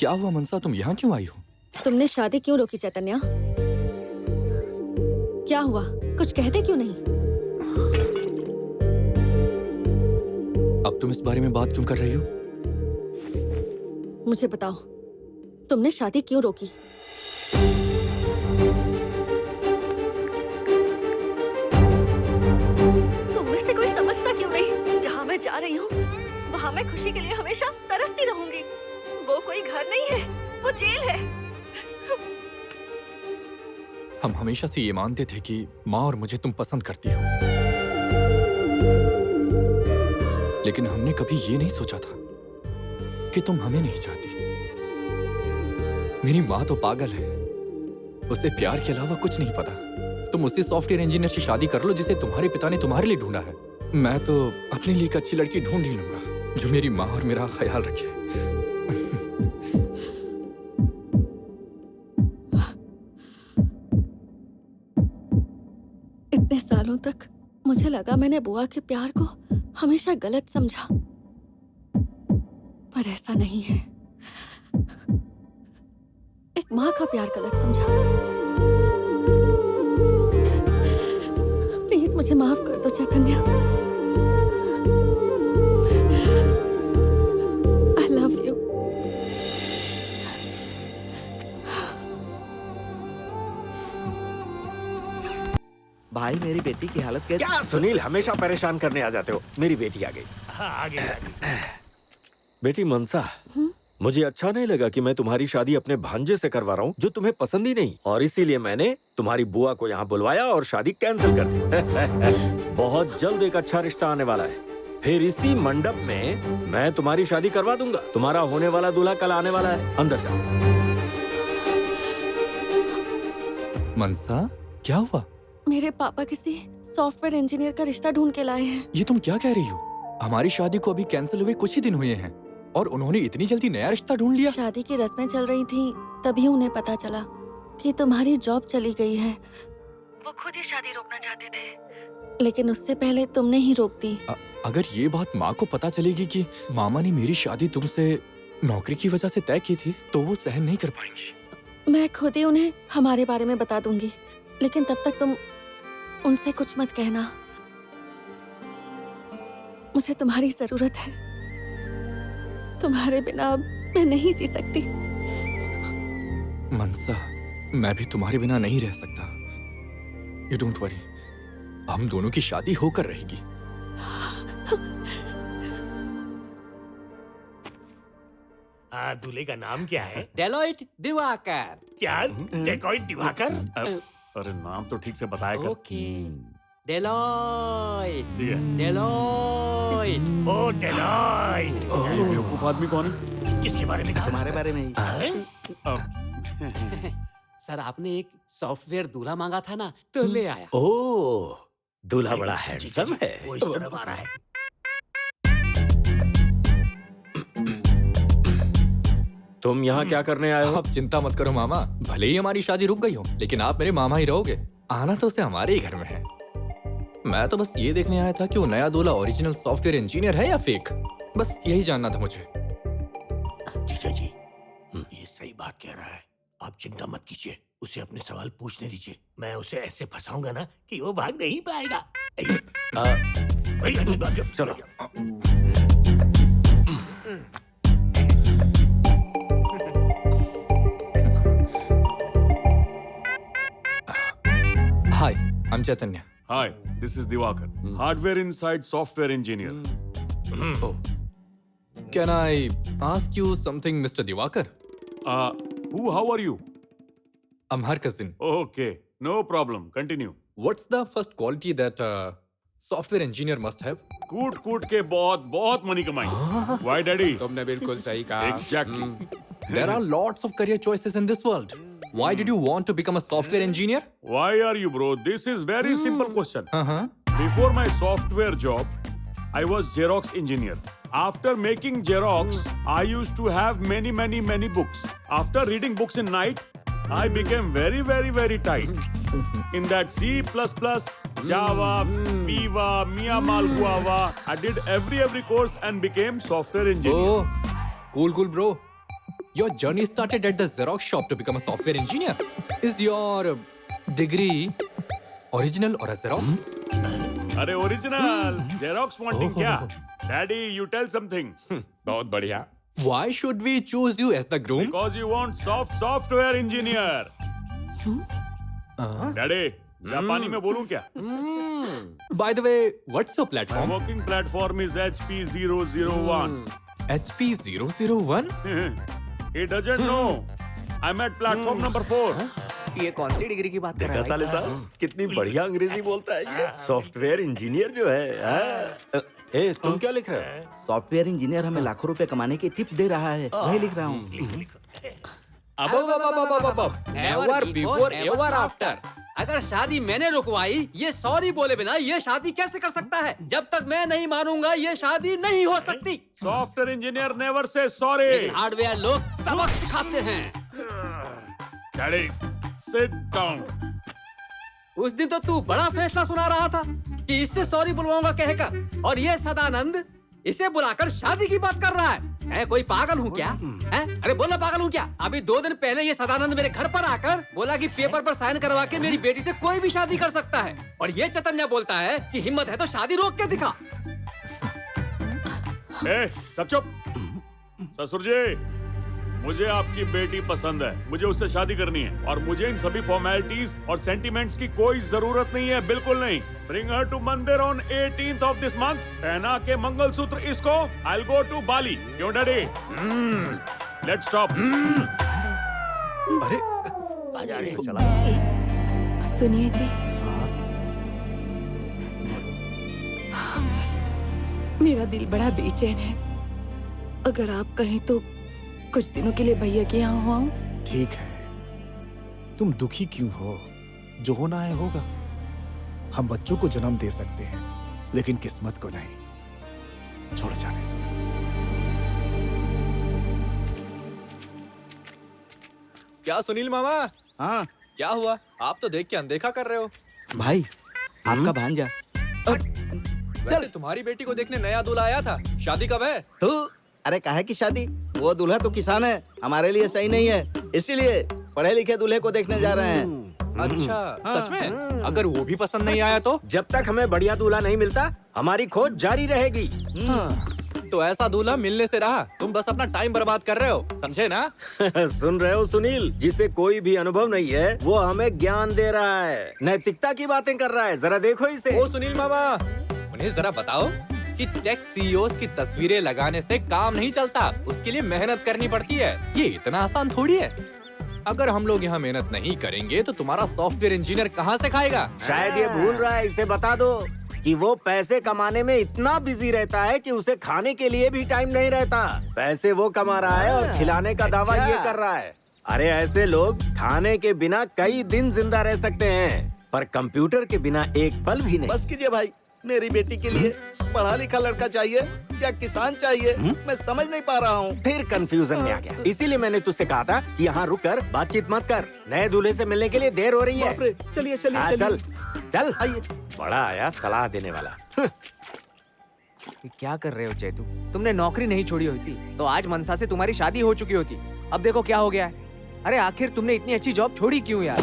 क्या हुआ मनसा, तुम यहाँ क्यों आई हो? तुमने शादी क्यों रोकी चैतन्या? क्या हुआ? कुछ कहते क्यों नहीं? अब तुम इस बारे में बात क्यों कर रही हो? मुझे बताओ, तुमने शादी क्यों रोकी? तुममें से कोई समझता क्यों नहीं? जहाँ मैं जा रही हूँ, वहाँ मैं खुशी के लिए हमेशा तरसती रहूंगी। वो कोई घर नहीं है, वो जेल है। हम हमेशा से ये मानते थे कि माँ और मुझे तुम पसंद करती हो, लेकिन हमने कभी ये नहीं सोचा था कि तुम हमें नहीं चाहती। मेरी माँ तो पागल है, उसे प्यार के अलावा कुछ नहीं पता। तुम उसी सॉफ्टवेयर इंजीनियर से शादी कर लो जिसे तुम्हारे पिता ने तुम्हारे लिए ढूंढा है। मैं तो अपने लिए एक अच्छी लड़की ढूंढ ही लूंगा जो मेरी माँ और मेरा ख्याल रखे। इतने सालों तक मुझे लगा मैंने बुआ के प्यार को हमेशा गलत समझा, पर ऐसा नहीं है। एक माँ का प्यार गलत समझा। प्लीज मुझे माफ कर दो चैतन्या। I love you. भाई मेरी बेटी की हालत कैसी? क्या सुनील, हमेशा परेशान करने आ जाते हो। मेरी बेटी आ गई। हाँ, आगे बेटी मनसा, मुझे अच्छा नहीं लगा कि मैं तुम्हारी शादी अपने भांजे से करवा रहा हूँ जो तुम्हें पसंद ही नहीं, और इसीलिए मैंने तुम्हारी बुआ को यहाँ बुलवाया और शादी कैंसिल कर दी। बहुत जल्द एक अच्छा रिश्ता आने वाला है, फिर इसी मंडप में मैं तुम्हारी शादी करवा दूंगा। तुम्हारा होने वाला दूल्हा कल आने वाला है। अंदर जाओ। मनसा, क्या हुआ? मेरे पापा किसी सॉफ्टवेयर इंजीनियर का रिश्ता ढूंढ के लाए हैं। ये तुम क्या कह रही हो? हमारी शादी को अभी कैंसिल हुए कुछ ही दिन हुए हैं और उन्होंने इतनी जल्दी नया रिश्ता ढूंढ लिया। शादी की रस्में चल रही थी, तभी उन्हें पता चला कि तुम्हारी जॉब चली गई है। वो खुद ही शादी रोकना चाहते थे, लेकिन उससे पहले तुमने ही रोक दी। अगर ये बात माँ को पता चलेगी कि मामा ने मेरी शादी तुमसे नौकरी की वजह से तय की थी, तो वो सहन नहीं कर पाएंगी। मैं खुद ही उन्हें हमारे बारे में बता दूंगी, लेकिन तब तक तुम उनसे कुछ मत कहना। मुझे तुम्हारी जरूरत है। तुम्हारे बिना अब मैं नहीं जी सकती। मनसा, मैं भी तुम्हारे बिना नहीं रह सकता। यू डोंट वरी, हम दोनों की शादी होकर रहेगी। दूल्हे का नाम क्या है? डेलॉइट दिवाकर। क्या? डेकॉइट दिवाकर? अरे नाम तो ठीक से बताया कर। Okay, Deloitte. ठीक है। डेलॉइट। ओ डेलॉइट। ये बेवकूफ आदमी कौन है? किसके बारे में कहा? तुम्हारे बारे में ही। सर, आपने एक सॉफ्टवेयर दूल्हा मांगा था ना, तो ले आया। ओह, दूल्हा बड़ा हैंडसम है। वो इस तरफ आ रहा है। तुम यहाँ क्या करने आए हो? आप चिंता मत करो मामा, भले ही हमारी शादी रुक गई हो, लेकिन आप मेरे मामा ही रहोगे। आना तो उसे हमारे ही घर में है। मैं तो बस ये देखने आया था कि वो नया दूल्हा ओरिजिनल सॉफ्टवेयर इंजीनियर है या फेक। बस यही जानना था मुझे। जीजा जी, ये सही बात कह रहा है। आप चिंता मत कीजिए, उसे अपने सवाल पूछने दीजिए। मैं उसे ऐसे फंसाऊंगा ना कि वो भाग नहीं पाएगा। चलो। Hi, I'm Chaitanya. Hi, this is Diwakar, hardware inside software engineer. Oh. Can I ask you something, Mr. Diwakar? How are you? I'm her cousin. Okay, no problem. Continue. What's the first quality that software engineer must have? कूट के बहुत money कमाई। Why, daddy? तुमने बिल्कुल सही कहा। Exactly. There are lots of career choices in this world. Why did you want to become a software engineer? Why are you, bro? This is very simple question. Uh-huh. Before my software job, I was Xerox engineer. After making Xerox, I used to have many books. After reading books in night, I became very tight. In that C++, Java, Piva, Mia Malguava, I did every course and became software engineer. Oh, cool bro. Your journey started at the Xerox shop to become a software engineer. Is your degree original or a Xerox? अरे original Xerox wanting क्या? Daddy you tell something. बहुत बढ़िया. Why should we choose you as the groom? Because you want software engineer. Daddy जापानी में बोलूं क्या? By the way, what's your My platform? working platform is HP 001. HP 001? He doesn't know. I'm at platform number 4. ये कौन सी degree की बात कर देखा रहा साले है? साहब कितनी बढ़िया अंग्रेजी बोलता है ये. सॉफ्टवेयर इंजीनियर जो है. हाँ? ए तुम क्या लिख रहे हो? सॉफ्टवेयर इंजीनियर हमें लाखों रुपए कमाने की टिप्स दे रहा है, वही लिख रहा हूँ. Never before, ever after. अगर शादी मैंने रुकवाई, ये सॉरी बोले बिना ये शादी कैसे कर सकता है? जब तक मैं नहीं मानूंगा ये शादी नहीं हो सकती. Software engineer never says sorry. लेकिन हार्डवेयर लोग सबक सिखाते हैं. Daddy, sit down. उस दिन तो तू बड़ा फैसला सुना रहा था कि इससे सॉरी बुलवाऊंगा कहकर, और ये सदानंद इसे बुलाकर शादी की बात कर रहा है. मैं कोई पागल हूँ क्या? हैं? अरे बोला पागल हूँ क्या? अभी 2 दिन पहले ये सदानंद मेरे घर पर आकर बोला कि पेपर पर साइन करवा के मेरी बेटी से कोई भी शादी कर सकता है, और ये चतन्या बोलता है कि हिम्मत है तो शादी रोक के दिखा. सब चुप. ससुर जी, मुझे आपकी बेटी पसंद है, मुझे उससे शादी करनी है, और मुझे इन सभी फॉर्मेलिटीज और सेंटिमेंट्स की कोई जरूरत नहीं है, बिल्कुल नहीं. Bring her to मंदिर on 18th of this month. पहना के मंगलसूत्र इसको. I'll go to बाली. क्यों डैडी? Let's stop. अरे आ जा रहे हैं. सुनिए जी, मेरा दिल बड़ा बेचैन है. अगर आप कहें तो कुछ दिनों के लिए भैया के यहाँ हो आऊं? ठीक है, तुम दुखी क्यों हो? जो होना है होगा. हम बच्चों को जन्म दे सकते हैं, लेकिन किस्मत को नहीं. छोड़ जाने दो. क्या सुनील मामा, हाँ क्या हुआ? आप तो देख के अनदेखा कर रहे हो. भाई, आपका भांजा. वैसे तुम्हारी बेटी को देखने नया दूल्हा आया था. शादी कब है? तू अरे काहे की शादी? वो दूल्हा तो किसान है, हमारे लिए सही नहीं है, इसीलिए पढ़े लिखे दूल्हे को देखने जा रहे हैं. अच्छा, सच में? अगर वो भी पसंद नहीं आया तो? जब तक हमें बढ़िया दूल्हा नहीं मिलता हमारी खोज जारी रहेगी. तो ऐसा दूल्हा मिलने से रहा. तुम बस अपना टाइम बर्बाद कर रहे हो, समझे ना? सुन रहे हो सुनील, जिसे कोई भी अनुभव नहीं है वो हमें ज्ञान दे रहा है, नैतिकता की बातें कर रहा है. जरा देखो इसे. ओ सुनील मामा, उन्हें जरा बताओ कि टेक सीईओज की तस्वीरें लगाने से काम नहीं चलता. उसके लिए मेहनत करनी पड़ती है. ये इतना आसान थोड़ी है. अगर हम लोग यहाँ मेहनत नहीं करेंगे तो तुम्हारा सॉफ्टवेयर इंजीनियर कहाँ से खाएगा? शायद ये भूल रहा है. इसे बता दो कि वो पैसे कमाने में इतना बिजी रहता है कि उसे खाने के लिए भी टाइम नहीं रहता. पैसे वो कमा रहा है और खिलाने का दावा ये कर रहा है. अरे ऐसे लोग खाने के बिना कई दिन जिंदा रह सकते हैं, पर कंप्यूटर के बिना एक पल भी नहीं. बस कीजिए भाई, मेरी बेटी के लिए पढ़ा लिखा लड़का चाहिए या किसान चाहिए, मैं समझ नहीं पा रहा हूँ. फिर कंफ्यूजन में आ गया. इसीलिए मैंने तुझसे कहा था कि यहाँ रुक कर बातचीत मत कर. नए दूल्हे से मिलने के लिए देर हो रही है. बाप रे, चलिए चलिए हाँ, चलिए. चल चल. आइए. बड़ा आया सलाह देने वाला. क्या कर रहे हो चेतू? तुमने नौकरी नहीं छोड़ी होती तो आज मनसा से तुम्हारी शादी हो चुकी होती. अब देखो क्या हो गया है. अरे आखिर तुमने इतनी अच्छी जॉब छोड़ी क्यों यार?